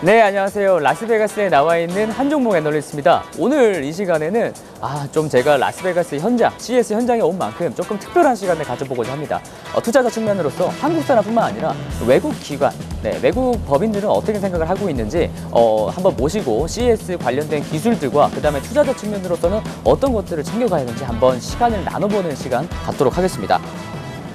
네, 안녕하세요. 라스베가스에 나와 있는 한종목 애널리스트입니다. 오늘 이 시간에는 좀 제가 라스베가스 현장, CES 현장에 온 만큼 조금 특별한 시간을 가져보고자 합니다. 투자자 측면으로서 한국 사람뿐만 아니라 외국 기관, 외국 법인들은 어떻게 생각을 하고 있는지 한번 모시고 CES 관련된 기술들과 그 다음에 투자자 측면으로서는 어떤 것들을 챙겨가야 하는지 한번 시간을 나눠보는 시간 갖도록 하겠습니다.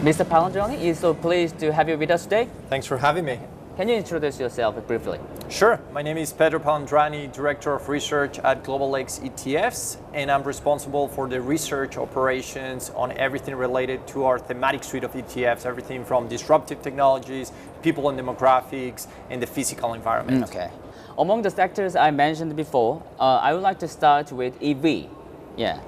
Mr. 팔란드라니, it's so pleased to have you with us today. Thanks for having me. Can you introduce yourself briefly? Sure. My name is Pedro Pallandrani, Director of Research at GlobalX ETFs, and I'm responsible for the research operations on everything related to our thematic suite of ETFs, everything from disruptive technologies, people and demographics, and the physical environment. Okay. Among the sectors I mentioned before, I would like to start with EV. Yeah,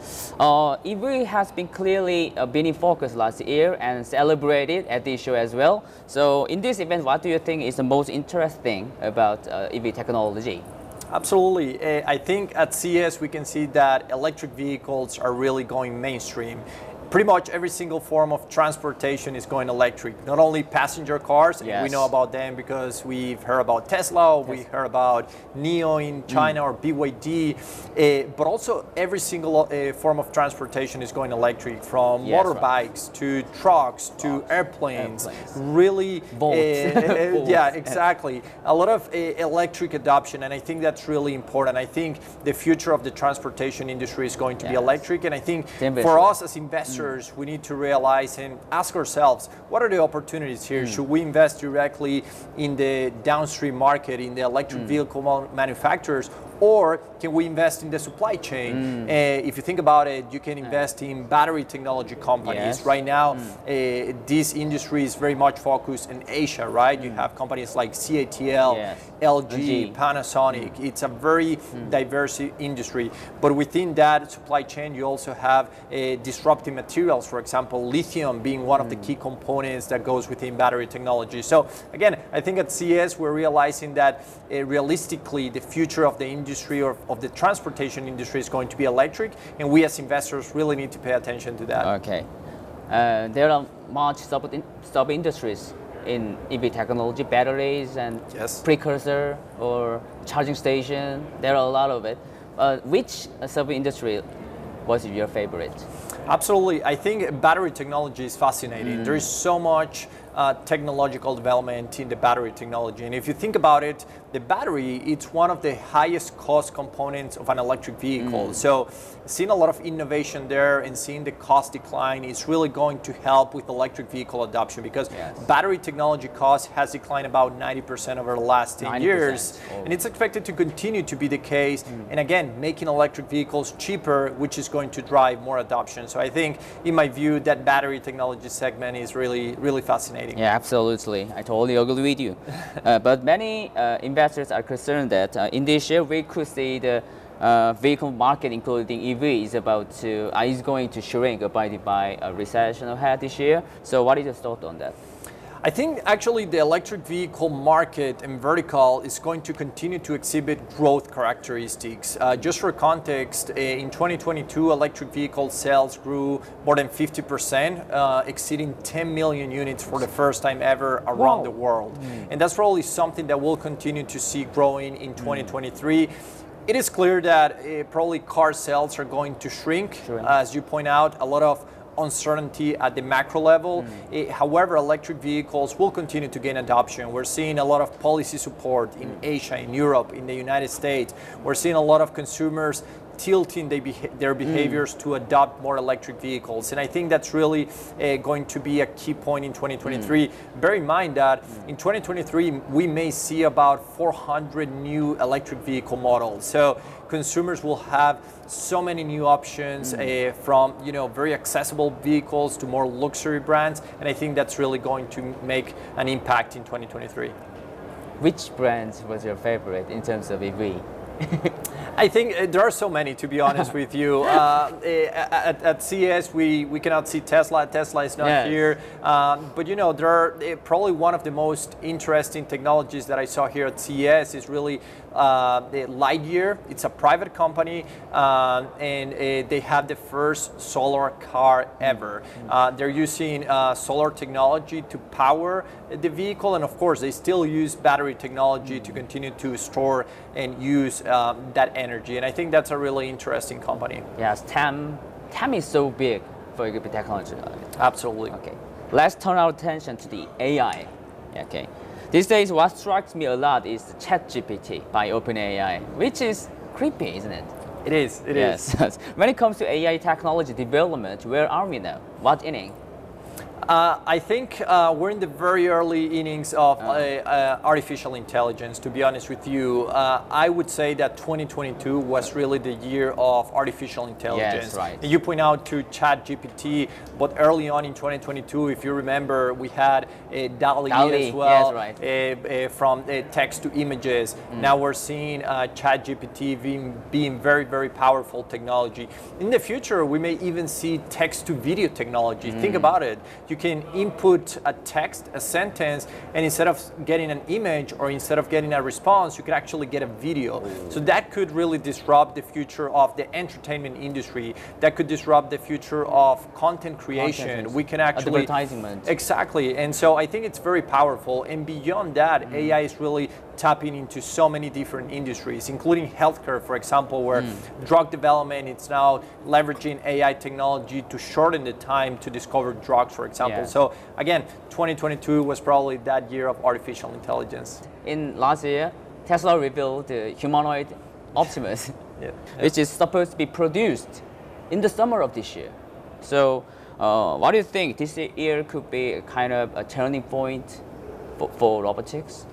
EV has been clearly been in focus last year and celebrated at this show as well. So in this event, what do you think is the most interesting about EV technology? Absolutely. I think at CES we can see that electric vehicles are really going mainstream. Pretty much every single form of transportation is going electric. Not only passenger cars, Yes. we know about them because we've heard about Tesla, we heard about NIO in China or BYD, but also every single form of transportation is going electric, from Yes, motorbikes to trucks to airplanes. Really, yeah, exactly. A lot of electric adoption, and I think that's really important. I think the future of the transportation industry is going to be electric, and I think for us as investors, we need to realize and ask ourselves, what are the opportunities here? Should we invest directly in the downstream market, in the electric vehicle manufacturers, or can we invest in the supply chain? If you think about it, you can invest in battery technology companies. Yes. Right now, this industry is very much focused in Asia, right? You have companies like CATL, Yes. LG, Panasonic. It's a very diverse industry. But within that supply chain, you also have disruptive materials, for example, lithium being one of the key components that goes within battery technology. So again, I think at CES, we're realizing that realistically, the future of the industry or of the transportation industry is going to be electric, and we as investors really need to pay attention to that. Okay. There are much sub-industries in EV technology, batteries and Yes. precursor or charging station. There are a lot of it. Which sub-industry was your favorite? Absolutely. I think battery technology is fascinating. There is so much technological development in the battery technology. And if you think about it, the battery, it's one of the highest cost components of an electric vehicle. So seeing a lot of innovation there and seeing the cost decline is really going to help with electric vehicle adoption, because battery technology cost has declined about 90% over the last 10 years. Oh. And it's expected to continue to be the case. And again, making electric vehicles cheaper, which is going to drive more adoption. So I think, in my view, that battery technology segment is really, really fascinating. Yeah, absolutely. I totally agree with you. But many investors are concerned that in this year we could see the vehicle market, including EV, is going to shrink by a recession ahead this year. So, what is your thought on that? I think actually the electric vehicle market and vertical is going to continue to exhibit growth characteristics. Just for context, in 2022, electric vehicle sales grew more than 50%, exceeding 10 million units for the first time ever around the world. And that's probably something that we'll continue to see growing in 2023. It is clear that probably car sales are going to shrink. As you point out, a lot of uncertainty at the macro level. However, electric vehicles will continue to gain adoption. We're seeing a lot of policy support in Asia, in Europe, in the United States. We're seeing a lot of consumers tilting their behaviors to adopt more electric vehicles. And I think that's really going to be a key point in 2023. Bear in mind that in 2023, we may see about 400 new electric vehicle models. So consumers will have so many new options, from very accessible vehicles to more luxury brands. And I think that's really going to make an impact in 2023. Which brand was your favorite in terms of EV? I think there are so many, to be honest with you. At CES, we cannot see Tesla. Tesla is not here. But there are probably one of the most interesting technologies that I saw here at CES is really the Lightyear. It's a private company, and they have the first solar car ever. They're using solar technology to power the vehicle, and of course, they still use battery technology to continue to store and use that energy. And I think that's a really interesting company. Yes, TAM is so big for technology. Absolutely. Okay, let's turn our attention to the AI. Okay, these days what strikes me a lot is ChatGPT by OpenAI, which is creepy, isn't it? It is. It is. Yes. When it comes to AI technology development, where are we now? What inning? I think we're in the very early innings of artificial intelligence, to be honest with you. I would say that 2022 was really the year of artificial intelligence. Yes, right. You point out to ChatGPT, but early on in 2022, if you remember, we had DALL-E as well, yes, right. From text to images. Now we're seeing ChatGPT being very, very powerful technology. In the future, we may even see text to video technology. Think about it. You can input a text, a sentence, and instead of getting an image or instead of getting a response, you could actually get a video. So that could really disrupt the future of the entertainment industry. That could disrupt the future of content creation. We can actually advertisement. Exactly. And so I think it's very powerful. And beyond that, AI is really tapping into so many different industries, including healthcare, for example, where drug development, it's now leveraging AI technology to shorten the time to discover drugs, for example. Yeah. So again, 2022 was probably that year of artificial intelligence. In last year, Tesla revealed the humanoid Optimus, which is supposed to be produced in the summer of this year. So what do you think? This year could be a kind of a turning point for robotics?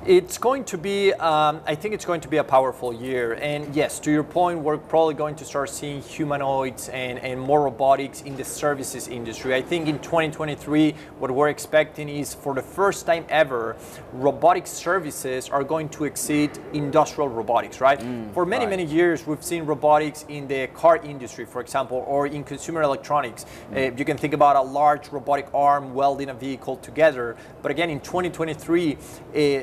It's going to be, I think it's going to be a powerful year. And yes, to your point, we're probably going to start seeing humanoids and more robotics in the services industry. I think in 2023, what we're expecting is for the first time ever, robotic services are going to exceed industrial robotics, right? For many, many years, we've seen robotics in the car industry, for example, or in consumer electronics. You can think about a large robotic arm welding a vehicle together. But again, in 2023,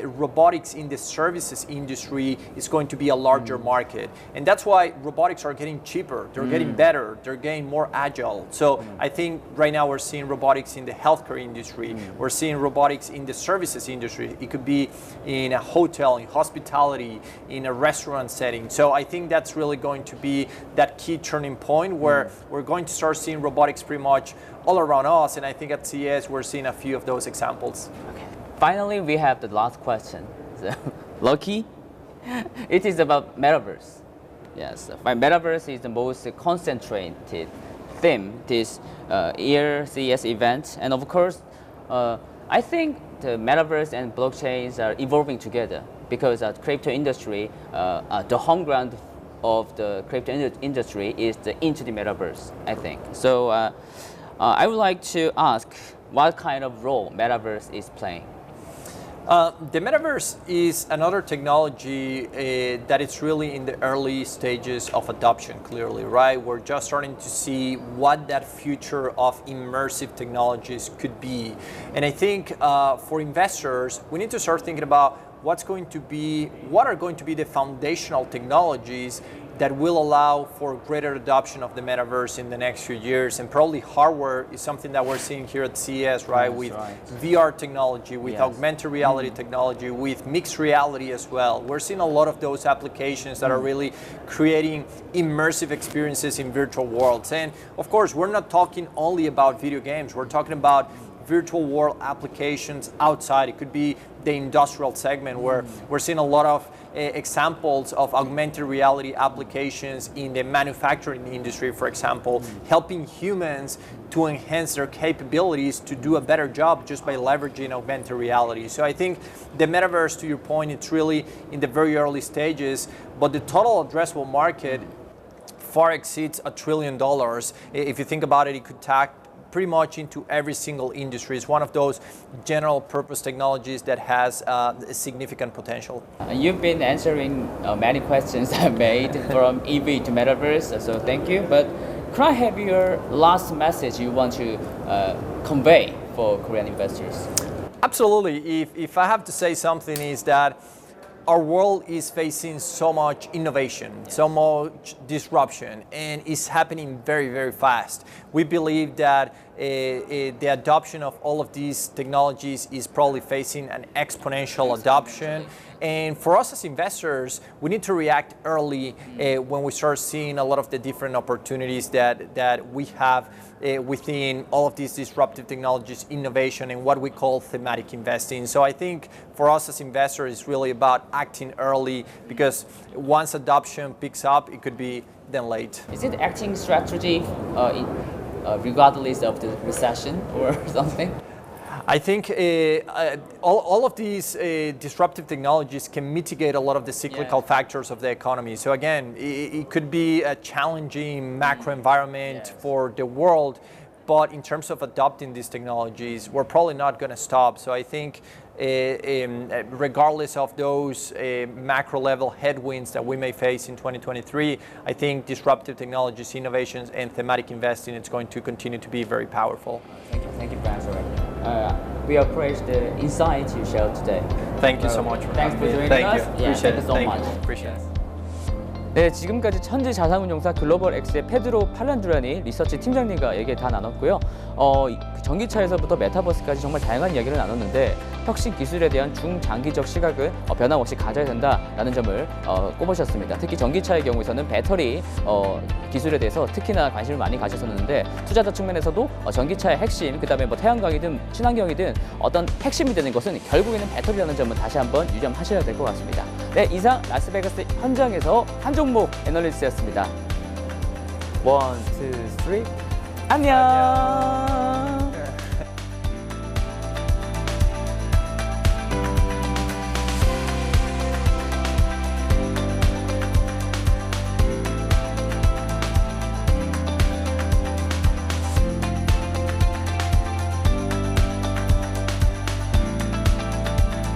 robotics in the services industry is going to be a larger market. And that's why robotics are getting cheaper, they're getting better, they're getting more agile. So I think right now we're seeing robotics in the healthcare industry, we're seeing robotics in the services industry. It could be in a hotel, in hospitality, in a restaurant setting. So I think that's really going to be that key turning point where we're going to start seeing robotics pretty much all around us. And I think at CES we're seeing a few of those examples. Okay. Finally, we have the last question. So, Lucky, it is about metaverse. Yes, metaverse is the most concentrated theme this year CES event, and of course, I think the metaverse and blockchains are evolving together because the crypto industry, the home ground of the crypto industry is into the metaverse. I think so. I would like to ask what kind of role metaverse is playing. The metaverse is another technology that is really in the early stages of adoption, clearly, right? We're just starting to see what that future of immersive technologies could be. And I think for investors, we need to start thinking about what are going to be the foundational technologies that will allow for greater adoption of the metaverse in the next few years. And probably hardware is something that we're seeing here at CES, right? That's with right. VR technology, with augmented reality technology, with mixed reality as well. We're seeing a lot of those applications that are really creating immersive experiences in virtual worlds. And of course, we're not talking only about video games. We're talking about virtual world applications outside. It could be the industrial segment where we're seeing a lot of examples of augmented reality applications in the manufacturing industry, for example, helping humans to enhance their capabilities to do a better job just by leveraging augmented reality. So I think the metaverse, to your point, it's really in the very early stages, but the total addressable market far exceeds $1 trillion. If you think about it, it could tap pretty much into every single industry. It's one of those general purpose technologies that has significant potential. You've been answering many questions I made from EV to metaverse, so thank you. But could I have your last message you want to convey for Korean investors? Absolutely. If I have to say something is that our world is facing so much innovation, so much disruption, and it's happening very, very fast. We believe that the adoption of all of these technologies is probably facing an exponential adoption. And for us as investors, we need to react early when we start seeing a lot of the different opportunities that we have within all of these disruptive technologies, innovation, and what we call thematic investing. So I think for us as investors, it's really about acting early, because once adoption picks up, it could be then late. Is it acting strategy regardless of the recession or something? I think all of these disruptive technologies can mitigate a lot of the cyclical factors of the economy. So again, it could be a challenging macro environment for the world, but in terms of adopting these technologies, we're probably not going to stop. So I think regardless of those macro level headwinds that we may face in 2023, I think disruptive technologies, innovations, and thematic investing is going to continue to be very powerful. Thank you for answering. We appreciate the insights you shared today. Thank you so much for Thanks for having me. joining Thank us. you. Yeah, Appreciate thank you it. so Thank much. you. Appreciate it. 네, 지금까지 천지 자산운용사 글로벌X의 페드로 팔란드라니 리서치 팀장님과 얘기 다 나눴고요. 전기차에서부터 메타버스까지 정말 다양한 이야기를 나눴는데 혁신 기술에 대한 중장기적 시각은 변함없이 가져야 된다라는 점을 꼽으셨습니다. 특히 전기차의 경우에서는 배터리 기술에 대해서 특히나 관심을 많이 가졌었는데 투자자 측면에서도 전기차의 핵심, 그다음에 뭐 태양광이든 친환경이든 어떤 핵심이 되는 것은 결국에는 배터리라는 점은 다시 한번 유념하셔야 될 것 같습니다. 네, 이상 라스베가스 현장에서 한 종목 애널리스트였습니다. 1, 2, 3 안녕.